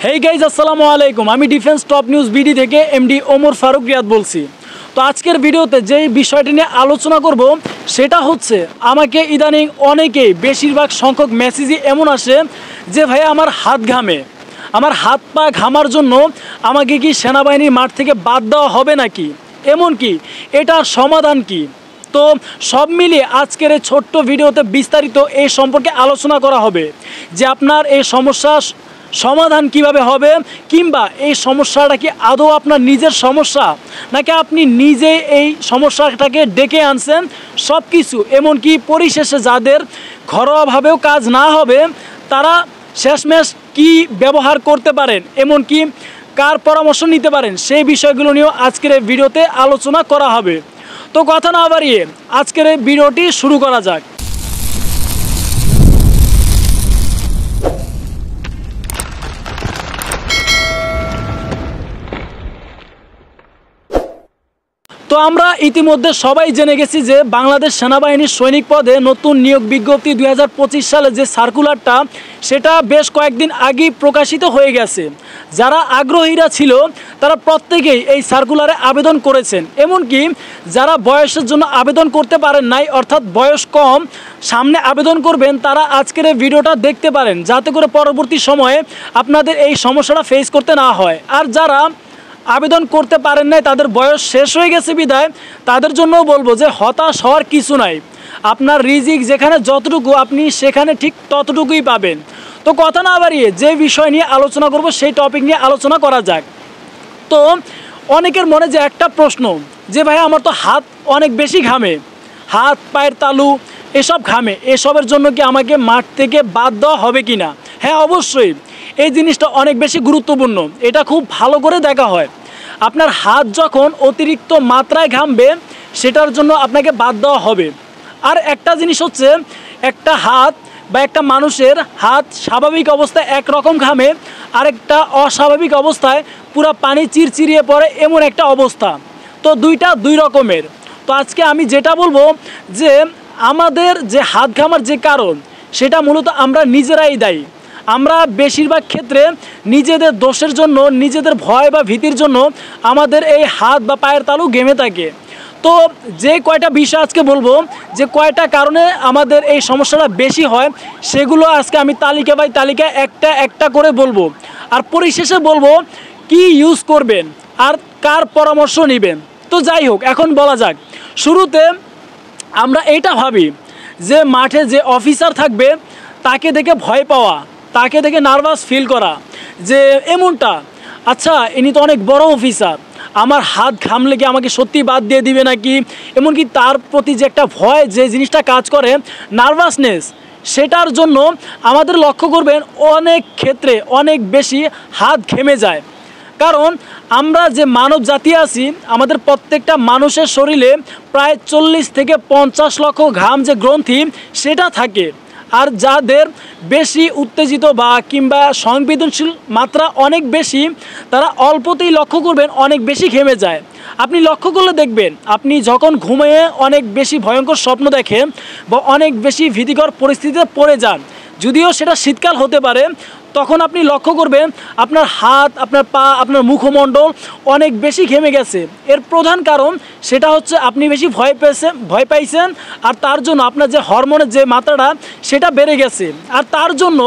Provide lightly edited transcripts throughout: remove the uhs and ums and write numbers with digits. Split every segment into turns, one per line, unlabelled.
Hey guys আসসালামু আলাইকুম। আমি ডিফেন্স টপ নিউজ বিডি থেকে এমডি ওমর ফারুক রিয়াদ বলছি। তো আজকের ভিডিওতে যেই বিষয়টি নিয়ে আলোচনা করব সেটা হচ্ছে আমাকে ইদানিং অনেকেই বেশিরভাগ সংখ্যক মেসেজই এমন আসে যে ভাই আমার হাত ঘামে, আমার হাত পা ঘামার জন্য আমাকে কি সেনাবাহিনীর মাঠ থেকে বাদ দেওয়া হবে নাকি, এমনকি এটার সমাধান কি। তো সব মিলিয়ে আজকের এই ছোট্ট ভিডিওতে বিস্তারিত এই সম্পর্কে আলোচনা করা হবে যে আপনার এই সমস্যা সমাধান কিভাবে হবে, কিংবা এই সমস্যাটা কি আদৌ আপনার নিজের সমস্যা নাকি আপনি নিজে এই সমস্যাটাকে ডেকে আনছেন। সব কিছু এমনকি পরিশেষে যাদের ঘরোয়াভাবেও কাজ না হবে তারা শেষমেশ কি ব্যবহার করতে পারেন, এমনকি কার পরামর্শ নিতে পারেন, সেই বিষয়গুলো নিয়েও আজকের এই ভিডিওতে আলোচনা করা হবে। তো কথা না বাড়িয়ে আজকের এই ভিডিওটি শুরু করা যাক। তো আমরা ইতিমধ্যে সবাই জেনে গেছি যে বাংলাদেশ সেনাবাহিনীর সৈনিক পদে নতুন নিয়োগ বিজ্ঞপ্তি 2025 সালে যে সার্কুলারটা সেটা বেশ কয়েকদিন আগেই প্রকাশিত হয়ে গেছে। যারা আগ্রহীরা ছিল তারা প্রত্যেকেই এই সার্কুলারে আবেদন করেছেন, এমনকি যারা বয়সের জন্য আবেদন করতে পারেন নাই, অর্থাৎ বয়স কম, সামনে আবেদন করবেন, তারা আজকের এই ভিডিওটা দেখতে পারেন যাতে করে পরবর্তী সময়ে আপনাদের এই সমস্যাটা ফেস করতে না হয়। আর যারা আবেদন করতে পারেন নাই, তাদের বয়স শেষ হয়ে গেছে বিদায়, তাদের জন্যও বলবো যে হতাশ হওয়ার কিছু নাই। আপনার রিজিক যেখানে যতটুকু আপনি সেখানে ঠিক ততটুকুই পাবেন। তো কথা না বাড়িয়ে যে বিষয় নিয়ে আলোচনা করব সেই টপিক নিয়ে আলোচনা করা যাক। তো অনেকের মনে যে একটা প্রশ্ন যে ভাই আমার তো হাত অনেক বেশি ঘামে, হাত পায়ের তালু এসব ঘামে, এসবের জন্য কি আমাকে মাঠ থেকে বাদ দেওয়া হবে কি না। হ্যাঁ, অবশ্যই এই জিনিসটা অনেক বেশি গুরুত্বপূর্ণ, এটা খুব ভালো করে দেখা হয়। আপনার হাত যখন অতিরিক্ত মাত্রায় ঘামবে সেটার জন্য আপনাকে বাদ দেওয়া হবে। আর একটা জিনিস হচ্ছে, একটা হাত বা একটা মানুষের হাত স্বাভাবিক অবস্থায় একরকম ঘামে, আরেকটা অস্বাভাবিক অবস্থায় পুরো পানি চিরচিরিয়ে পড়ে, এমন একটা অবস্থা। তো দুইটা দুই রকমের। তো আজকে আমি যেটা বলবো যে আমাদের যে হাত ঘামার যে কারণ সেটা মূলত আমরা নিজেরাই দায়ী। আমরা বেশিরভাগ ক্ষেত্রে নিজেদের দোষের জন্য, নিজেদের ভয় বা ভীতির জন্য আমাদের এই হাত বা পায়ের তালু ঘেমে থাকে। তো যে কয়টা বিষয় আজকে বলবো, যে কয়টা কারণে আমাদের এই সমস্যাটা বেশি হয়, সেগুলো আজকে আমি তালিকা বাই তালিকা একটা একটা করে বলবো। আর পরিশেষে বলবো কি ইউজ করবেন আর কার পরামর্শ নেবেন। তো যাই হোক, এখন বলা যাক। শুরুতে আমরা এইটা ভাবি যে মাঠে যে অফিসার থাকবে তাকে দেখে ভয় পাওয়া, তাকে দেখে নার্ভাস ফিল করা, যে এমনটা আচ্ছা ইনি তো অনেক বড় অফিসার, আমার হাত ঘামলে কি আমাকে সত্যি বাদ দিয়ে দিবে নাকি, এমনকি তার প্রতি যে একটা ভয়, যে জিনিসটা কাজ করে নার্ভাসনেস, সেটার জন্য আমাদের লক্ষ্য করবেন অনেক ক্ষেত্রে অনেক বেশি হাত ঘেমে যায়। কারণ আমরা যে মানব জাতি আছি, আমাদের প্রত্যেকটা মানুষের শরীরে প্রায় 40 থেকে 50 লক্ষ ঘাম যে গ্রন্থি সেটা থাকে। আর যাদের বেশি উত্তেজিত বা কিংবা সংবেদনশীল মাত্রা অনেক বেশি, তারা অল্পতেই লক্ষ্য করবেন অনেক বেশি ঘেমে যায়। আপনি লক্ষ্য করলে দেখবেন আপনি যখন ঘুমিয়ে অনেক বেশি ভয়ঙ্কর স্বপ্ন দেখেন বা অনেক বেশি ভীতিকর পরিস্থিতিতে পড়ে যান, যদিও সেটা শীতকাল হতে পারে, তখন আপনি লক্ষ্য করবেন আপনার হাত, আপনার পা, আপনার মুখমণ্ডল অনেক বেশি ঘেমে গেছে। এর প্রধান কারণ সেটা হচ্ছে আপনি বেশি ভয় পাইছেন, আর তার জন্য আপনার যে হরমোনের যে মাত্রাটা সেটা বেড়ে গেছে, আর তার জন্য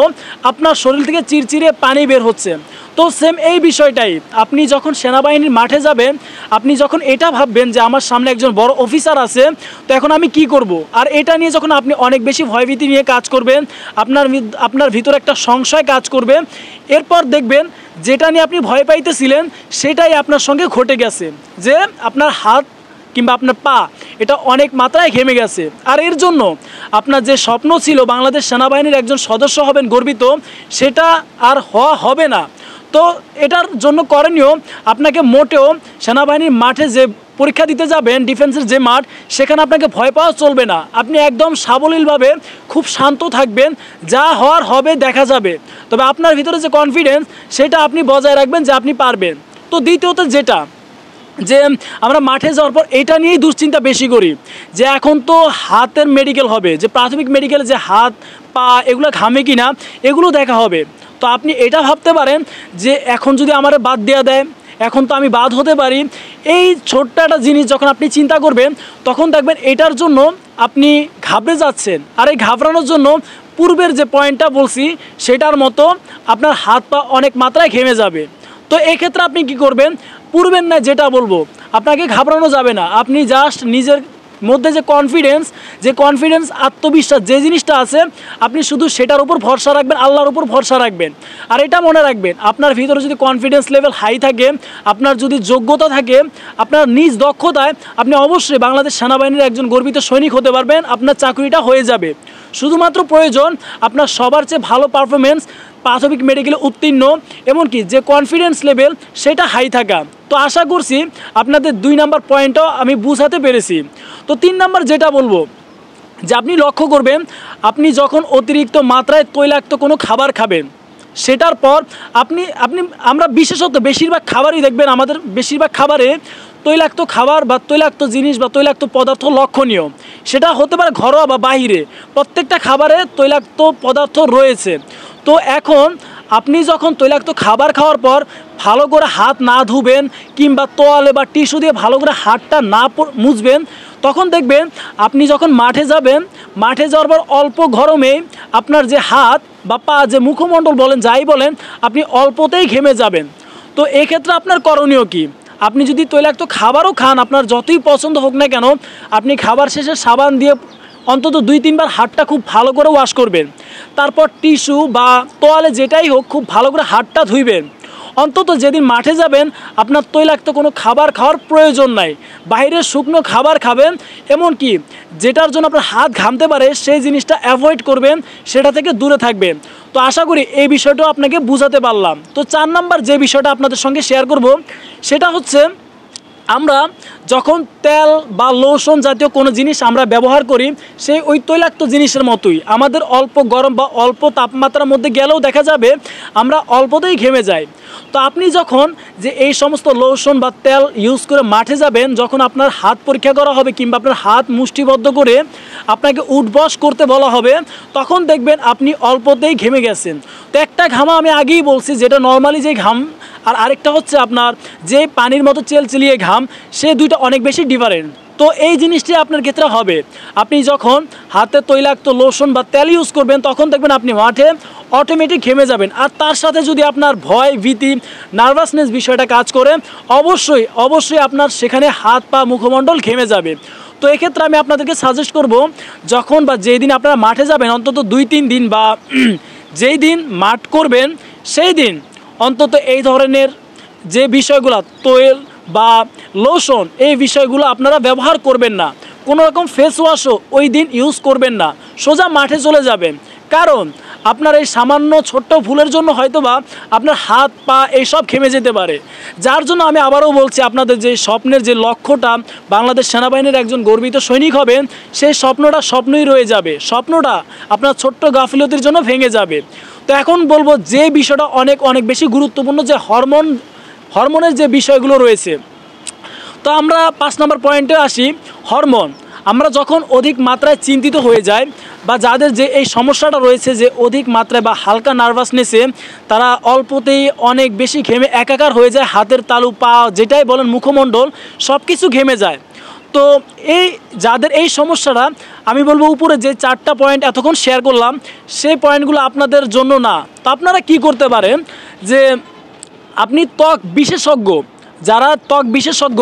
আপনার শরীর থেকে চিরচিরে পানি বের হচ্ছে। তো সেম এই বিষয়টাই, আপনি যখন সেনাবাহিনীর মাঠে যাবেন, আপনি যখন এটা ভাববেন যে আমার সামনে একজন বড় অফিসার আছে, তো এখন আমি কি করব, আর এটা নিয়ে যখন আপনি অনেক বেশি ভয়ভীতি নিয়ে কাজ করবেন, আপনার ভিতরে একটা সংশয় কাজ করবে, এরপর দেখবেন যেটা নিয়ে আপনি ভয় পাইতেছিলেন সেটাই আপনার সঙ্গে ঘটে গেছে, যে আপনার হাত কিংবা আপনার পা এটা অনেক মাত্রায় ঘেমে গেছে। আর এর জন্য আপনার যে স্বপ্ন ছিল বাংলাদেশ সেনাবাহিনীর একজন সদস্য হবেন গর্বিত, সেটা আর হওয়া হবে না। তো এটার জন্য করণীয়, আপনাকে মোটেও সেনাবাহিনীর মাঠে যে পরীক্ষা দিতে যাবেন, ডিফেন্সের যে মাঠ, সেখানে আপনাকে ভয় পাওয়া চলবে না। আপনি একদম সাবলীলভাবে খুব শান্ত থাকবেন, যা হওয়ার হবে দেখা যাবে, তবে আপনার ভিতরে যে কনফিডেন্স সেটা আপনি বজায় রাখবেন যে আপনি পারবেন। তো দ্বিতীয়ত যেটা, যে আমরা মাঠে যাওয়ার পর এটা নিয়েই দুশ্চিন্তা বেশি করি যে এখন তো হাতের মেডিকেল হবে, যে প্রাথমিক মেডিকেল, যে হাত পা এগুলো ঘামে কিনা এগুলো দেখা হবে। তো আপনি এটা ভাবতে পারেন যে এখন যদি আমার বাদ দেওয়া দেয়, এখন তো আমি বাদ হতে পারি। এই ছোট্ট একটা জিনিস যখন আপনি চিন্তা করবেন, তখন দেখবেন এটার জন্য আপনি ঘাবড়ে যাচ্ছেন। আর এই ঘাবড়ানোর জন্য পূর্বের যে পয়েন্টটা বলছি সেটার মতো আপনার হাত পা অনেক মাত্রায় ঘেমে যাবে। তো এক্ষেত্রে আপনি কি করবেন, পূর্বের না যেটা বলবো, আপনাকে ঘাবড়ানো যাবে না। আপনি জাস্ট নিজের মধ্যে যে কনফিডেন্স আত্মবিশ্বাস যে জিনিসটা আছে, আপনি শুধু সেটার উপর ভরসা রাখবেন, আল্লাহর উপর ভরসা রাখবেন। আর এটা মনে রাখবেন, আপনার ভিতরে যদি কনফিডেন্স লেভেল হাই থাকে, আপনার যদি যোগ্যতা থাকে, আপনার নিজ দক্ষতায়, আপনি অবশ্যই বাংলাদেশ সেনাবাহিনীর একজন গর্বিত সৈনিক হতে পারবেন। আপনার চাকরিটা হয়ে যাবে। শুধুমাত্র প্রয়োজন আপনার সবার চেয়ে ভালো পারফরমেন্স, প্রাথমিক মেডিকেলে উত্তীর্ণ, এমনকি যে কনফিডেন্স লেভেল সেটা হাই থাকা। তো আশা করছি আপনাদের 2 নাম্বার পয়েন্টও আমি বুঝাতে পেরেছি। তো 3 নাম্বার যেটা বলবো, যে আপনি লক্ষ্য করবেন, আপনি যখন অতিরিক্ত মাত্রায় তৈলাক্ত কোনো খাবার খাবেন, সেটার পর আমরা বিশেষত বেশিরভাগ খাবারই দেখবেন, আমাদের বেশিরভাগ খাবারে তৈলাক্ত খাবার বা তৈলাক্ত জিনিস বা তৈলাক্ত পদার্থ লক্ষণীয়। সেটা হতে পারে ঘরোয়া বা বাহিরে, প্রত্যেকটা খাবারে তৈলাক্ত পদার্থ রয়েছে। তো এখন আপনি যখন তৈলাক্ত খাবার খাওয়ার পর ভালো করে হাত না ধুবেন, কিংবা তোয়ালে বা টিস্যু দিয়ে ভালো করে হাতটা না মুছবেন, তখন দেখবেন আপনি যখন মাঠে যাবেন, মাঠে যাওয়ার পর অল্প গরমে আপনার যে হাত বা পা, যে মুখমণ্ডল বলেন যাই বলেন, আপনি অল্পতেই ঘেমে যাবেন। তো এক্ষেত্রে আপনার করণীয় কি? আপনি যদি তৈলাক্ত খাবারও খান, আপনার যতই পছন্দ হোক না কেন, আপনি খাবার শেষে সাবান দিয়ে অন্তত 2-3 বার হাতটা খুব ভালো করে ওয়াশ করবেন। তারপর টিস্যু বা তোয়ালে যেটাই হোক খুব ভালো করে হাতটা ধুইবেন। অন্তত যেদিন মাঠে যাবেন, আপনার তৈলাক্ত কোনো খাবার খাওয়ার প্রয়োজন নাই। বাইরের শুকনো খাবার খাবেন, এমনকি যেটার জন্য আপনার হাত ঘামতে পারে সেই জিনিসটা অ্যাভয়েড করবেন, সেটা থেকে দূরে থাকবেন। তো আশা করি এই বিষয়টাও আপনাকে বুঝাতে পারলাম। তো 4 নাম্বার যে বিষয়টা আপনাদের সঙ্গে শেয়ার করব, সেটা হচ্ছে আমরা যখন তেল বা লোশন জাতীয় কোনো জিনিস আমরা ব্যবহার করি, সেই ওই তৈলাক্ত জিনিসের মতোই আমাদের অল্প গরম বা অল্প তাপমাত্রার মধ্যে গেলেও দেখা যাবে আমরা অল্পতেই ঘেমে যাই। তো আপনি যখন যে এই সমস্ত লোশন বা তেল ইউজ করে মাঠে যাবেন, যখন আপনার হাত পরীক্ষা করা হবে কিংবা আপনার হাত মুষ্টিবদ্ধ করে আপনাকে উঠবস করতে বলা হবে, তখন দেখবেন আপনি অল্পতেই ঘেমে গেছেন। তো একটা ঘামা আমি আগেই বলছি, যেটা নর্মালি যে ঘাম, আর আরেকটা হচ্ছে আপনার যে পানির মতো চেলচেলিয়ে ঘাম, সে দুইটা অনেক বেশি ডিফারেন্ট। তো এই জিনিসটি আপনার ক্ষেত্রে হবে, আপনি যখন হাতে তৈলাক্ত লোশন বা তেল ইউজ করবেন, তখন দেখবেন আপনি মাঠে অটোমেটিক ঘেমে যাবেন। আর তার সাথে যদি আপনার ভয়, ভীতি, নার্ভাসনেস বিষয়টা কাজ করে, অবশ্যই আপনার সেখানে হাত পা মুখমণ্ডল ঘেমে যাবে। তো এক্ষেত্রে আমি আপনাদেরকে সাজেস্ট করব, যখন বা যেই দিন আপনারা মাঠে যাবেন, অন্তত 2-3 দিন বা যেই দিন মাঠ করবেন সেই দিন অন্তত এই ধরনের যে বিষয়গুলো, তেল বা লোশন, এই বিষয়গুলো আপনারা ব্যবহার করবেন না। কোনো রকম ফেস ওয়াশও ওই দিন ইউজ করবেন না, সোজা মাঠে চলে যাবেন। কারণ আপনার এই সামান্য ছোট্ট ভুলের জন্য হয়তোবা আপনার হাত পা এইসব ঘেমে যেতে পারে। যার জন্য আমি আবারও বলছি, আপনাদের যে স্বপ্নের যে লক্ষ্যটা বাংলাদেশ সেনাবাহিনীর একজন গর্বিত সৈনিক হবেন, সেই স্বপ্নটা স্বপ্নই রয়ে যাবে। স্বপ্নটা আপনার ছোট্ট গাফিলতির জন্য ভেঙে যাবে। তো এখন বলবো যে বিষয়টা অনেক বেশি গুরুত্বপূর্ণ, যে হরমোনের যে বিষয়গুলো রয়েছে। তো আমরা 5 নম্বর পয়েন্টে আসি, হরমোন। আমরা যখন অধিক মাত্রায় চিন্তিত হয়ে যায়, বা যাদের যে এই সমস্যাটা রয়েছে, যে অধিক মাত্রায় বা হালকা নার্ভাসনেসে তারা অল্পতেই অনেক বেশি ঘেমে একাকার হয়ে যায়, হাতের তালু, পা যেটাই বলেন, মুখমণ্ডল সব কিছু ঘেমে যায়। তো এই যাদের এই সমস্যাটা, আমি বলবো উপরে যে 4টা পয়েন্ট এতক্ষণ শেয়ার করলাম, সেই পয়েন্টগুলো আপনাদের জন্য না। তো আপনারা কি করতে পারেন, যে আপনি ত্বক বিশেষজ্ঞ, যারা ত্বক বিশেষজ্ঞ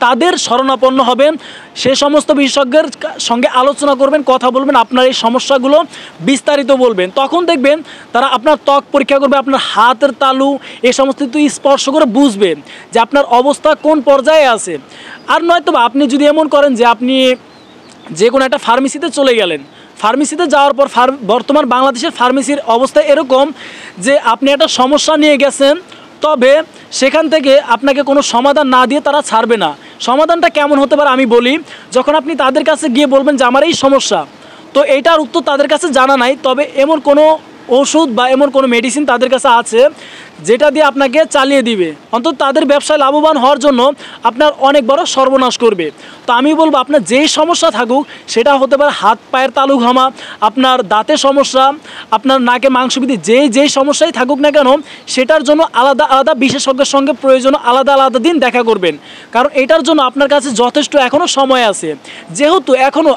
তাদের শরণাপন্ন হবেন, সে সমস্ত বিশেষজ্ঞের সঙ্গে আলোচনা করবেন, কথা বলবেন, আপনার এই সমস্যাগুলো বিস্তারিত বলবেন। তখন দেখবেন তারা আপনার ত্বক পরীক্ষা করবে, আপনার হাতের তালু এই সমস্ত কিছু স্পর্শ করে বুঝবেন যে আপনার অবস্থা কোন পর্যায়ে আছে। আর নয়তো বা আপনি যদি এমন করেন যে আপনি যে কোনো একটা ফার্মেসিতে চলে গেলেন, ফার্মেসিতে যাওয়ার পর বর্তমান বাংলাদেশের ফার্মেসির অবস্থা এরকম যে আপনি একটা সমস্যা নিয়ে গেছেন, তবে সেখান থেকে আপনাকে কোনো সমাধান না দিয়ে তারা ছাড়বে না। সমাধানটা কেমন হতে পারে আমি বলি, যখন আপনি তাদের কাছে গিয়ে বলবেন যে আমার এই সমস্যা, তো এইটার উত্তর তাদের কাছে জানা নাই, তবে এমন কোনো ওষুধ বা এমন কোনো মেডিসিন তাদের কাছে আছে যেটা দিয়ে আপনাকে চালিয়ে দিবে, অন্তত তাদের ব্যবসায় লাভবান হওয়ার জন্য আপনার অনেক বড় সর্বনাশ করবে। তো আমি বলবো আপনার যেই সমস্যা থাকুক, সেটা হতে পারে হাত পায়ের তালু ঘামা, আপনার দাঁতের সমস্যা, আপনার নাকে মাংসবৃদ্ধি, যেই সমস্যাই থাকুক না কেন, সেটার জন্য আলাদা আলাদা বিশেষজ্ঞের সঙ্গে প্রয়োজন আলাদা আলাদা দিন দেখা করবেন। কারণ এটার জন্য আপনার কাছে যথেষ্ট এখনও সময় আছে, যেহেতু এখনও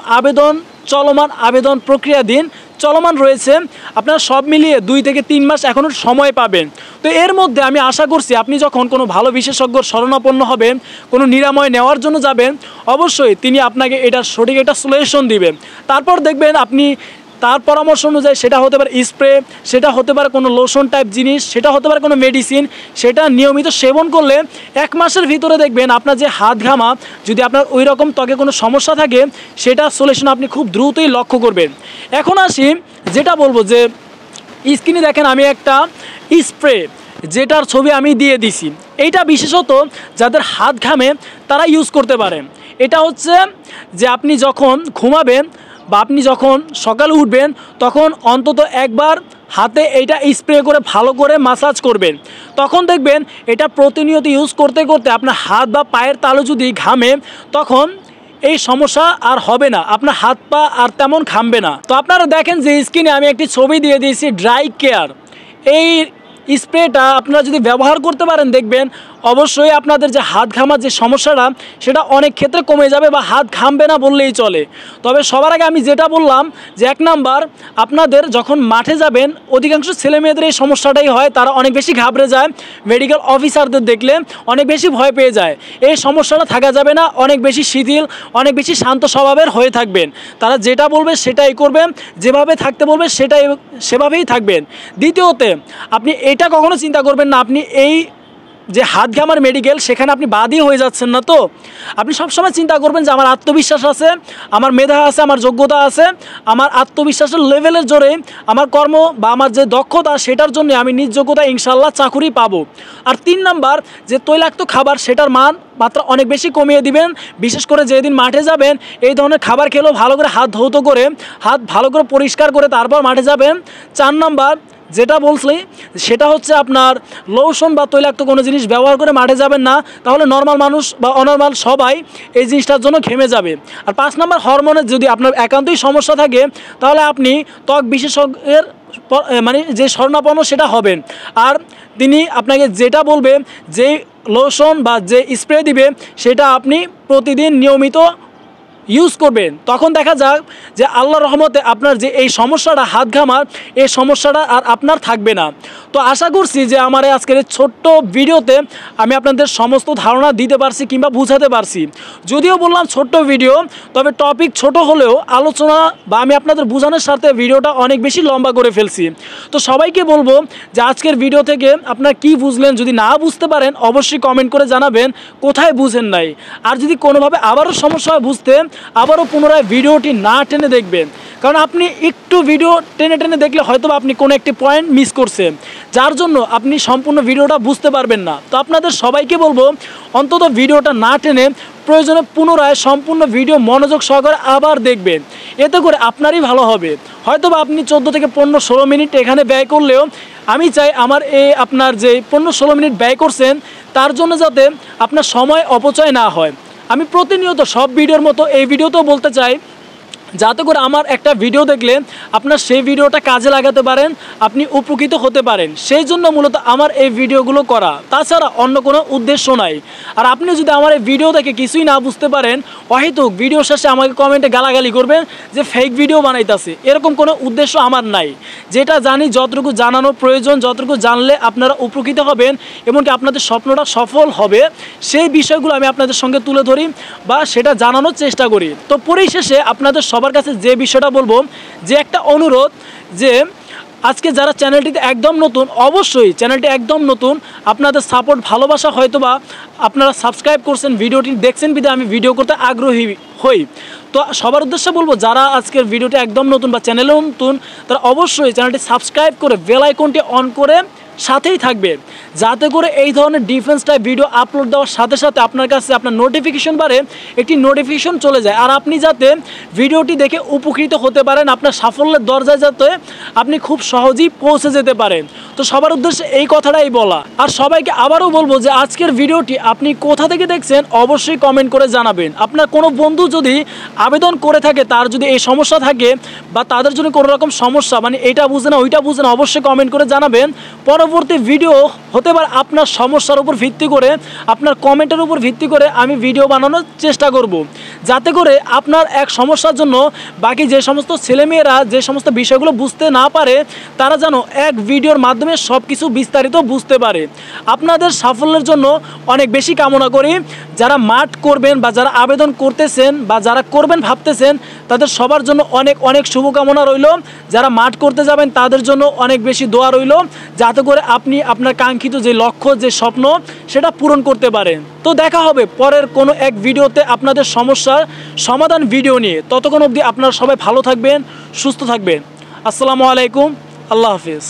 আবেদন প্রক্রিয়াধীন চলমান রয়েছে। আপনারা সব মিলিয়ে 2 থেকে 3 মাস এখনও সময় পাবেন। তো এর মধ্যে আমি আশা করছি আপনি যখন কোনো ভালো বিশেষজ্ঞর শরণাপন্ন হবেন, কোনো নিরাময় নেওয়ার জন্য যাবেন, অবশ্যই তিনি আপনাকে এটার সঠিক একটা সলিউশন দিবেন। তারপর দেখবেন আপনি তার পরামর্শ অনুযায়ী, সেটা হতে পারে স্প্রে, সেটা হতে পারে কোনো লোশন টাইপ জিনিস, সেটা হতে পারে কোনো মেডিসিন, সেটা নিয়মিত সেবন করলে 1 মাসের ভিতরে দেখবেন আপনার যে হাত ঘামা, যদি আপনার ওই রকম ত্বকে কোনো সমস্যা থাকে, সেটা সলিউশন আপনি খুব দ্রুতই লক্ষ্য করবেন। এখন আসি, যেটা বলবো যে স্ক্রিনে দেখেন আমি একটা স্প্রে যেটার ছবি আমি দিয়ে দিছি, এইটা বিশেষত যাদের হাত ঘামে তারা ইউজ করতে পারেন। এটা হচ্ছে যে আপনি যখন ঘুমাবেন বা আপনি যখন সকালে উঠবেন, তখন অন্তত একবার হাতে এইটা স্প্রে করে ভালো করে মাসাজ করবেন। তখন দেখবেন এটা প্রতিনিয়ত ইউজ করতে করতে আপনার হাত বা পায়ের তালু যদি ঘামে, তখন এই সমস্যা আর হবে না, আপনার হাত পা আর তেমন ঘামবে না। তো আপনারা দেখেন যে স্ক্রিনে আমি একটি ছবি দিয়ে দিয়েছি ড্রাই কেয়ার। এই স্প্রেটা আপনারা যদি ব্যবহার করতে পারেন, দেখবেন অবশ্যই আপনাদের যে হাত ঘামার যে সমস্যাটা, সেটা অনেক ক্ষেত্রে কমে যাবে বা হাত ঘামবে না বললেই চলে। তবে সবার আগে আমি যেটা বললাম যে 1 নাম্বার, আপনাদের যখন মাঠে যাবেন, অধিকাংশ ছেলেমেয়েদের এই সমস্যাটাই হয়, তারা অনেক বেশি ঘাবড়ে যায়, মেডিকেল অফিসারদের দেখলে অনেক বেশি ভয় পেয়ে যায়। এই সমস্যাটা থাকা যাবে না, অনেক বেশি শিথিল, অনেক বেশি শান্ত স্বভাবের হয়ে থাকবেন। তারা যেটা বলবে সেটাই করবেন, যেভাবে থাকতে বলবে সেভাবেই থাকবেন। দ্বিতীয়তে, আপনি এটা কখনো চিন্তা করবেন না আপনি এই যে হাত ঘামার মেডিকেল, সেখানে আপনি বাদী হয়ে যাচ্ছেন না। তো আপনি সবসময় চিন্তা করবেন যে আমার আত্মবিশ্বাস আছে, আমার মেধা আছে, আমার যোগ্যতা আছে, আমার আত্মবিশ্বাসের লেভেলের জোরে আমার কর্ম বা আমার যে দক্ষতা, সেটার জন্য আমি নিজ যোগ্যতা ইনশাল্লাহ চাকুরি পাবো। আর 3 নাম্বার, যে তৈলাক্ত খাবার, সেটার মাত্রা অনেক বেশি কমিয়ে দিবেন। বিশেষ করে যেদিন মাঠে যাবেন, এই ধরনের খাবার খেলেও ভালো করে হাত ধৌত করে, হাত ভালো করে পরিষ্কার করে তারপর মাঠে যাবেন। 4 নাম্বার যেটা বলছি, সেটা হচ্ছে আপনার লোশন বা তৈলাক্ত কোনো জিনিস ব্যবহার করে মাঠে যাবেন না, তাহলে নর্মাল মানুষ বা অনর্মাল সবাই এই জিনিসটার জন্য ঘেমে যাবে। আর 5 নাম্বার, হরমোনের যদি আপনার একান্তই সমস্যা থাকে, তাহলে আপনি ত্বক বিশেষজ্ঞের মানে যে শরণাপন্ন সেটা হবেন। আর তিনি আপনাকে যেটা বলবে, যে লোশন বা যে স্প্রে দিবে, সেটা আপনি প্রতিদিন নিয়মিত ইউজ করবেন। তখন দেখা যাক যে আল্লাহর রহমতে আপনার যে এই সমস্যাটা হাত ঘামার, এই সমস্যাটা আর আপনার থাকবে না। তো আশা করছি যে আমার আজকের এই ছোট্ট ভিডিওতে আমি আপনাদের সমস্ত ধারণা দিতে পারছি কিংবা বুঝাতে পারছি। যদিও বললাম ছোট্ট ভিডিও, তবে টপিক ছোট হলেও আলোচনা বা আমি আপনাদের বোঝানোর সাথে ভিডিওটা অনেক বেশি লম্বা করে ফেলছি। তো সবাইকে বলবো যে আজকের ভিডিও থেকে আপনারা কি বুঝলেন, যদি না বুঝতে পারেন অবশ্যই কমেন্ট করে জানাবেন কোথায় বুঝেন নাই। আর যদি কোনোভাবে আবারও সমস্যা হয় বুঝতে, আবারও পুনরায় ভিডিওটি না টেনে দেখবেন। কারণ আপনি একটু ভিডিও টেনে টেনে দেখলে হয়তো আপনি কোনো একটি পয়েন্ট মিস করছেন, যার জন্য আপনি সম্পূর্ণ ভিডিওটা বুঝতে পারবেন না। তো আপনাদের সবাইকে বলবো অন্তত ভিডিওটা না টেনে প্রয়োজনে পুনরায় সম্পূর্ণ ভিডিও মনোযোগ সহকারে আবার দেখবেন। এতে করে আপনারই ভালো হবে। হয়তো বা আপনি 14 থেকে 15-16 মিনিট এখানে ব্যয় করলেও, আমি চাই আমার আপনার যে 15-16 মিনিট ব্যয় করছেন, তার জন্য যাতে আপনার সময় অপচয় না হয়। আমি প্রতিনিয়ত সব ভিডিওর মতো এই ভিডিওতেও বলতে চাই, যাতে করে আমার একটা ভিডিও দেখলে আপনার সেই ভিডিওটা কাজে লাগাতে পারেন, আপনি উপকৃত হতে পারেন। সেই জন্য মূলত আমার এই ভিডিওগুলো করা, তাছাড়া অন্য কোনো উদ্দেশ্য নাই। আর আপনি যদি আমার এই ভিডিও দেখে কিছুই না বুঝতে পারেন, অহেতুক ভিডিও শেষে আমাকে কমেন্টে গালাগালি করবেন যে ফেক ভিডিও বানাইতেছে, এরকম কোনো উদ্দেশ্য আমার নাই। যেটা জানি, যতটুকু জানানো প্রয়োজন, যতটুকু জানলে আপনারা উপকৃত হবেন, এমনকি আপনাদের স্বপ্নটা সফল হবে, সেই বিষয়গুলো আমি আপনাদের সঙ্গে তুলে ধরি বা সেটা জানানোর চেষ্টা করি। তো পরিশেষে আপনাদের সবার কাছে যে বিষয়টা বলবো, যে একটা অনুরোধ, যে আজকে যারা চ্যানেলটিতে একদম নতুন, অবশ্যই চ্যানেলটি একদম নতুন, আপনাদের সাপোর্ট ভালোবাসা হয়তোবা আপনারা সাবস্ক্রাইব করছেন, ভিডিওটি দেখছেন বিধায় আমি ভিডিও করতে আগ্রহী হই। তো সবার উদ্দেশ্যে বলবো, যারা আজকের ভিডিওটি একদম নতুন বা চ্যানেলে নতুন, তারা অবশ্যই চ্যানেলটি সাবস্ক্রাইব করে বেল আইকনটি অন করে সাথেই থাকবে, যাতে করে এই ধরনের ডিফেন্স টাইপ ভিডিও আপলোড দেওয়ার সাথে সাথে আপনার কাছে আপনার নোটিফিকেশন বারে একটি নোটিফিকেশন চলে যায়, আর আপনি যাতে ভিডিওটি দেখে উপকৃত হতে পারেন, আপনার সাফল্যের দরজায় যাতে আপনি খুব সহজেই পৌঁছে যেতে পারেন। তো সবার উদ্দেশ্যে এই কথাটাই বলা। আর সবাইকে আবারও বলবো যে আজকের ভিডিওটি আপনি কোথা থেকে দেখছেন অবশ্যই কমেন্ট করে জানাবেন। আপনার কোনো বন্ধু যদি আবেদন করে থাকে, তার যদি এই সমস্যা থাকে বা তাদের জন্য কোনো রকম সমস্যা, মানে এটা বুঝে না ওইটা বুঝে না, অবশ্যই কমেন্ট করে জানাবেন। পরবর্তী ভিডিও হতে পারে আপনার সমস্যার উপর ভিত্তি করে, আপনার কমেন্টের উপর ভিত্তি করে আমি ভিডিও বানানোর চেষ্টা করব, যাতে করে আপনার এক সমস্যার জন্য বাকি যে সমস্ত ছেলেমেয়েরা যে সমস্ত বিষয়গুলো বুঝতে না পারে, তারা যেন এক ভিডিওর মাধ্যমে সব কিছু বিস্তারিত বুঝতে পারে। আপনাদের সাফল্যের জন্য অনেক বেশি কামনা করি। যারা মাঠ করবেন বা যারা আবেদন করতেছেন বা যারা করবেন ভাবতেছেন, তাদের সবার জন্য অনেক অনেক শুভকামনা রইল। যারা মাঠ করতে যাবেন তাদের জন্য অনেক বেশি দোয়া রইল, যাতে করে আপনি আপনার কাঙ্ক্ষিত যে লক্ষ্য, যে স্বপ্ন, সেটা পূরণ করতে পারেন। তো দেখা হবে পরের কোনো এক ভিডিওতে আপনাদের সমস্যার সমাধান ভিডিও নিয়ে। ততক্ষণ অবধি আপনারা সবাই ভালো থাকবেন, সুস্থ থাকবেন। আসসালামু আলাইকুম, আল্লাহ হাফিজ।